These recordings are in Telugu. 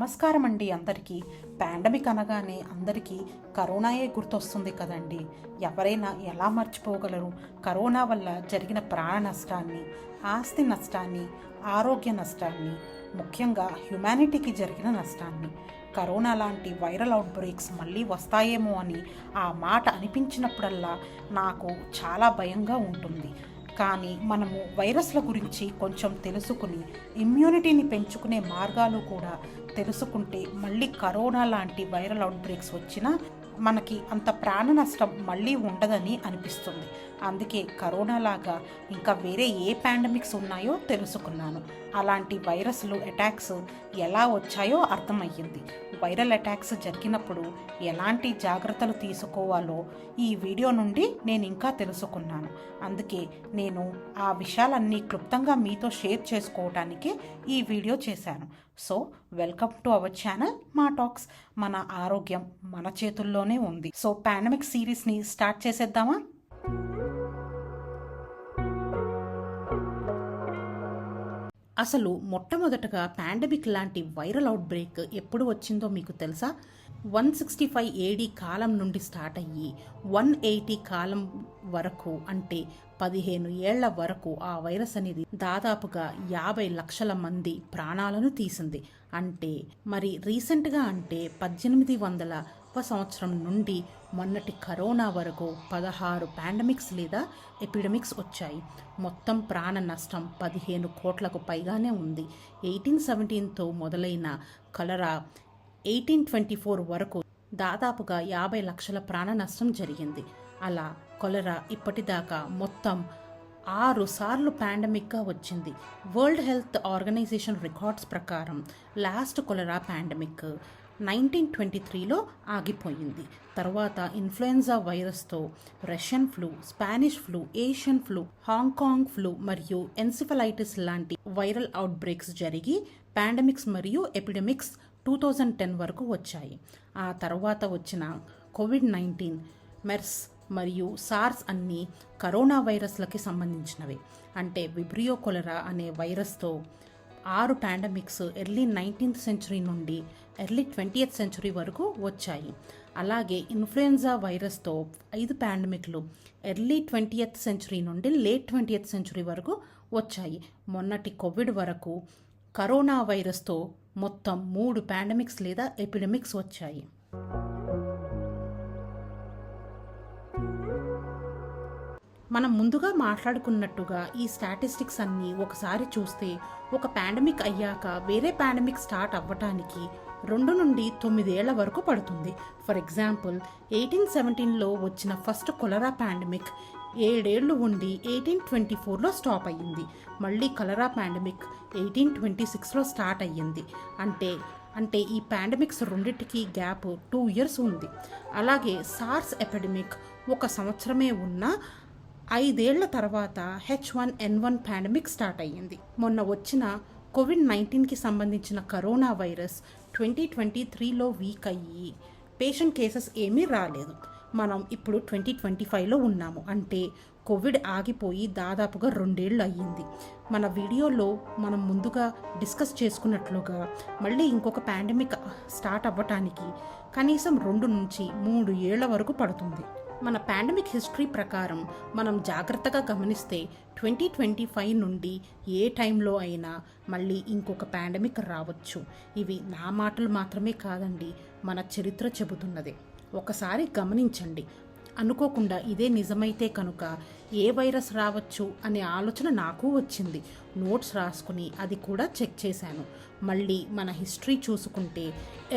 నమస్కారం అండి అందరికీ. పాండమిక్ అనగానే అందరికీ కరోనాయే గుర్తొస్తుంది కదండి. ఎవరైనా ఎలా మర్చిపోగలరు కరోనా వల్ల జరిగిన ప్రాణ నష్టాన్ని, ఆస్తి నష్టాన్ని, ఆరోగ్య నష్టాన్ని, ముఖ్యంగా హ్యుమానిటీకి జరిగిన నష్టాన్ని. కరోనా లాంటి వైరల్ అవుట్బ్రేక్స్ మళ్ళీ వస్తాయేమో అని ఆ మాట అనిపించినప్పుడల్లా నాకు చాలా భయంగా ఉంటుంది. కానీ మనము వైరస్ల గురించి కొంచెం తెలుసుకుని ఇమ్యూనిటీని పెంచుకునే మార్గాలు కూడా తెలుసుకుంటే మళ్ళీ కరోనా లాంటి వైరల్ అవుట్బ్రేక్స్ వచ్చినా మనకి అంత ప్రాణ నష్టం మళ్ళీ ఉండదని అనిపిస్తుంది. అందుకే కరోనా లాగా ఇంకా వేరే ఏ పాండమిక్స్ ఉన్నాయో తెలుసుకున్నాను. అలాంటి వైరస్లు అటాక్స్ ఎలా వచ్చాయో అర్థమయ్యింది. వైరల్ అటాక్స్ జరిగినప్పుడు ఎలాంటి జాగ్రత్తలు తీసుకోవాలో ఈ వీడియో నుండి నేను ఇంకా తెలుసుకున్నాను. అందుకే నేను ఆ విషయాలన్నీ క్లుప్తంగా మీతో షేర్ చేసుకోవడానికి ఈ వీడియో చేశాను. So welcome to our channel మా టాక్స్. మన ఆరోగ్యం మన చేతుల్లోనే ఉంది. సో పాండమిక్ సిరీస్ని స్టార్ట్ చేసేద్దామా? అసలు మొట్టమొదటగా పాండమిక్ లాంటి వైరల్ అవుట్బ్రేక్ ఎప్పుడు వచ్చిందో మీకు తెలుసా? 165 AD కాలం నుండి స్టార్ట్ అయ్యి 180 కాలం వరకు, అంటే 15 ఏళ్ల వరకు ఆ వైరస్ అనేది దాదాపుగా 50 లక్షల మంది ప్రాణాలను తీసింది. అంటే మరి రీసెంట్గా అంటే 1800 సంవత్సరం నుండి మొన్నటి కరోనా వరకు 16 పాండమిక్స్ లేదా ఎపిడమిక్స్ వచ్చాయి. మొత్తం ప్రాణ నష్టం 15 కోట్లకు పైగానే ఉంది. 1817తో మొదలైన కలరా 1824 వరకు దాదాపుగా 50 లక్షల ప్రాణ నష్టం జరిగింది. అలా కొలెరా ఇప్పటిదాకా మొత్తం 6 సార్లు పాండమిక్గా వచ్చింది. వరల్డ్ హెల్త్ ఆర్గనైజేషన్ రికార్డ్స్ ప్రకారం లాస్ట్ కొలెరా పాండమిక్ 1923లో ఆగిపోయింది. తర్వాత ఇన్ఫ్లుయెన్జా వైరస్తో Russian flu, Spanish flu, Asian flu, Hong Kong flu మరియు ఎన్సిఫలైటిస్ లాంటి వైరల్ అవుట్బ్రేక్స్ జరిగి పాండమిక్స్ మరియు ఎపిడమిక్స్ 2010 వరకు వచ్చాయి. ఆ తర్వాత వచ్చిన కోవిడ్-19, మెర్స్ మరియు సార్స్ అన్నీ కరోనా వైరస్లకి సంబంధించినవి. అంటే విబ్రియో కొలెరా అనే వైరస్తో 6 పాండమిక్స్ ఎర్లీ 19th సెంచురీ నుండి ఎర్లీ 20th సెంచురీ వరకు వచ్చాయి. అలాగే ఇన్ఫ్లుయెన్జా వైరస్తో 5 పాండమిక్లు ఎర్లీ 20th సెంచురీ నుండి లేట్ 20th సెంచురీ వరకు వచ్చాయి. మొన్నటి కోవిడ్ వరకు కరోనా వైరస్తో మొత్తం 3 పాండమిక్స్ లేదా ఎపిడమిక్స్ వచ్చాయి. మనం ముందుగా మాట్లాడుకున్నట్టుగా ఈ స్టాటిస్టిక్స్ అన్నీ ఒకసారి చూస్తే ఒక పాండమిక్ అయ్యాక వేరే పాండమిక్ స్టార్ట్ అవ్వటానికి 2 నుండి 9 ఏళ్ల వరకు పడుతుంది. ఫర్ ఎగ్జాంపుల్ 1817లో వచ్చిన ఫస్ట్ కొలెరా పాండమిక్ 7 ఏళ్లు ఉండి 1824లో స్టాప్ అయ్యింది. మళ్ళీ కలరా పాండమిక్ 1826లో స్టార్ట్ అయ్యింది. అంటే ఈ పాండమిక్స్ రెండింటికి గ్యాప్ 2 years ఉంది. అలాగే సార్స్ ఎపిడమిక్ 1 సంవత్సరమే ఉన్నా 5 ఏళ్ల తర్వాత H1N1 పాండమిక్ స్టార్ట్ అయ్యింది. మొన్న వచ్చిన కోవిడ్-19కి సంబంధించిన కరోనా వైరస్ 2023లో వీక్ అయ్యి పేషెంట్ కేసెస్ ఏమీ రాలేదు. మనం ఇప్పుడు 2025లో ఉన్నాము. అంటే కోవిడ్ ఆగిపోయి దాదాపుగా 2 ఏళ్ళు అయ్యింది. మన వీడియోలో మనం ముందుగా డిస్కస్ చేసుకున్నట్లుగా మళ్ళీ ఇంకొక పాండమిక్ స్టార్ట్ అవ్వటానికి కనీసం 2 నుంచి 3 ఏళ్ల వరకు పడుతుంది. మన పాండమిక్ హిస్టరీ ప్రకారం మనం జాగ్రత్తగా గమనిస్తే 2025 నుండి ఏ టైంలో అయినా మళ్ళీ ఇంకొక పాండమిక్ రావచ్చు. ఇవి నా మాటలు మాత్రమే కాదండి, మన చరిత్ర చెబుతున్నదే. ఒకసారి గమనించండి. అనుకోకుండా ఇదే నిజమైతే కనుక ఏ వైరస్ రావచ్చు అనే ఆలోచన నాకు వచ్చింది. నోట్స్ రాసుకుని అది కూడా చెక్ చేశాను. మళ్ళీ మన హిస్టరీ చూసుకుంటే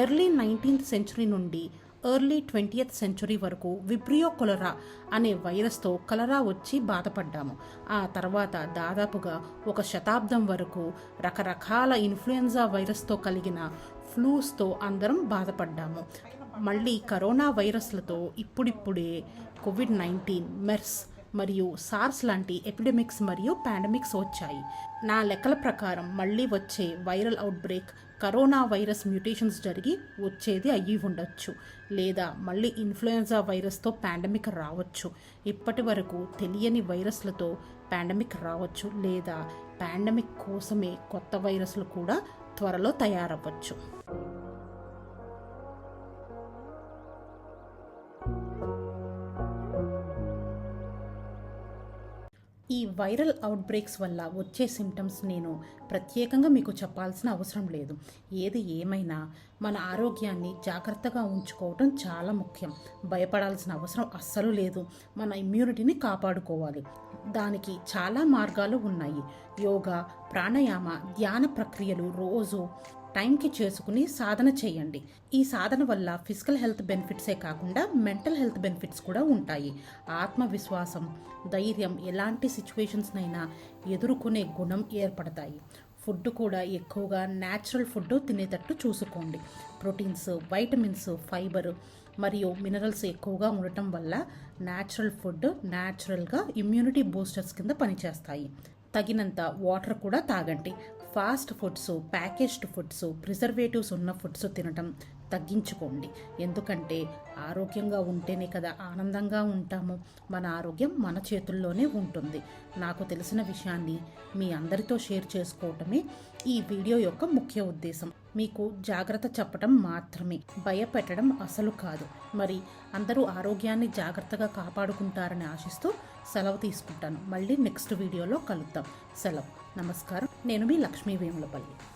ఎర్లీ 19th సెంచురీ నుండి ఎర్లీ 20th సెంచురీ వరకు విబ్రియో కొలెరా అనే వైరస్తో కలరా వచ్చి బాధపడ్డాము. ఆ తర్వాత దాదాపుగా 1 శతాబ్దం వరకు రకరకాల ఇన్ఫ్లుయెన్జా వైరస్తో కలిగిన ఫ్లూస్తో అందరం బాధపడ్డాము. మళ్ళీ కరోనా వైరస్లతో ఇప్పుడిప్పుడే కోవిడ్-19, మెర్స్ మరియు సార్స్ లాంటి ఎపిడమిక్స్ మరియు పాండమిక్స్ వచ్చాయి. నా లెక్కల ప్రకారం మళ్ళీ వచ్చే viral outbreak corona virus mutations జరిగి వచ్చేది అయ్యి ఉండొచ్చు, లేదా మళ్ళీ ఇన్ఫ్లుయెన్జా వైరస్తో పాండమిక్ రావచ్చు. ఇప్పటి వరకు తెలియని వైరస్లతో పాండమిక్ రావచ్చు, లేదా పాండమిక్ కోసమే కొత్త వైరస్లు కూడా త్వరలో తయారవ్వచ్చు. ఈ వైరల్ అవుట్బ్రేక్స్ వల్ల వచ్చే సిమ్టమ్స్ నేను ప్రత్యేకంగా మీకు చెప్పాల్సిన అవసరం లేదు. ఏది ఏమైనా మన ఆరోగ్యాన్ని జాగ్రత్తగా ఉంచుకోవటం చాలా ముఖ్యం. భయపడాల్సిన అవసరం అస్సలు లేదు. మన ఇమ్యూనిటీని కాపాడుకోవాలి. దానికి చాలా మార్గాలు ఉన్నాయి. యోగా, ప్రాణాయామ, ధ్యాన ప్రక్రియలు రోజు టైంకి చేసుకుని సాధన చేయండి. ఈ సాధన వల్ల ఫిజికల్ హెల్త్ బెనిఫిట్సే కాకుండా మెంటల్ హెల్త్ బెనిఫిట్స్ కూడా ఉంటాయి. ఆత్మవిశ్వాసం, ధైర్యం, ఎలాంటి సిచ్యువేషన్స్నైనా ఎదుర్కొనే గుణం ఏర్పడతాయి. ఫుడ్ కూడా ఎక్కువగా న్యాచురల్ ఫుడ్ తినేటట్టు చూసుకోండి. ప్రోటీన్స్, వైటమిన్స్, ఫైబర్ మరియు మినరల్స్ ఎక్కువగా ఉండటం వల్ల న్యాచురల్ ఫుడ్ న్యాచురల్గా ఇమ్యూనిటీ బూస్టర్స్ కింద పనిచేస్తాయి. తగినంత వాటర్ కూడా తాగండి. Fast foods, packaged foods, preservatives ఉన్న ఫుడ్స్ తినటం తగ్గించుకోండి. ఎందుకంటే ఆరోగ్యంగా ఉంటేనే కదా ఆనందంగా ఉంటాము. మన ఆరోగ్యం మన చేతుల్లోనే ఉంటుంది. నాకు తెలిసిన విషయాన్ని మీ అందరితో షేర్ చేసుకోవటమే ఈ వీడియో యొక్క ముఖ్య ఉద్దేశం. మీకు జాగ్రత్త చెప్పడం మాత్రమే, భయపెట్టడం అసలు కాదు. మరి అందరూ ఆరోగ్యాన్ని జాగ్రత్తగా కాపాడుకుంటారని ఆశిస్తూ సెలవు తీసుకుంటాను. మళ్ళీ నెక్స్ట్ వీడియోలో కలుద్దాం. సెలవు. నమస్కారం. నేను మీ లక్ష్మీ వేములపల్లి.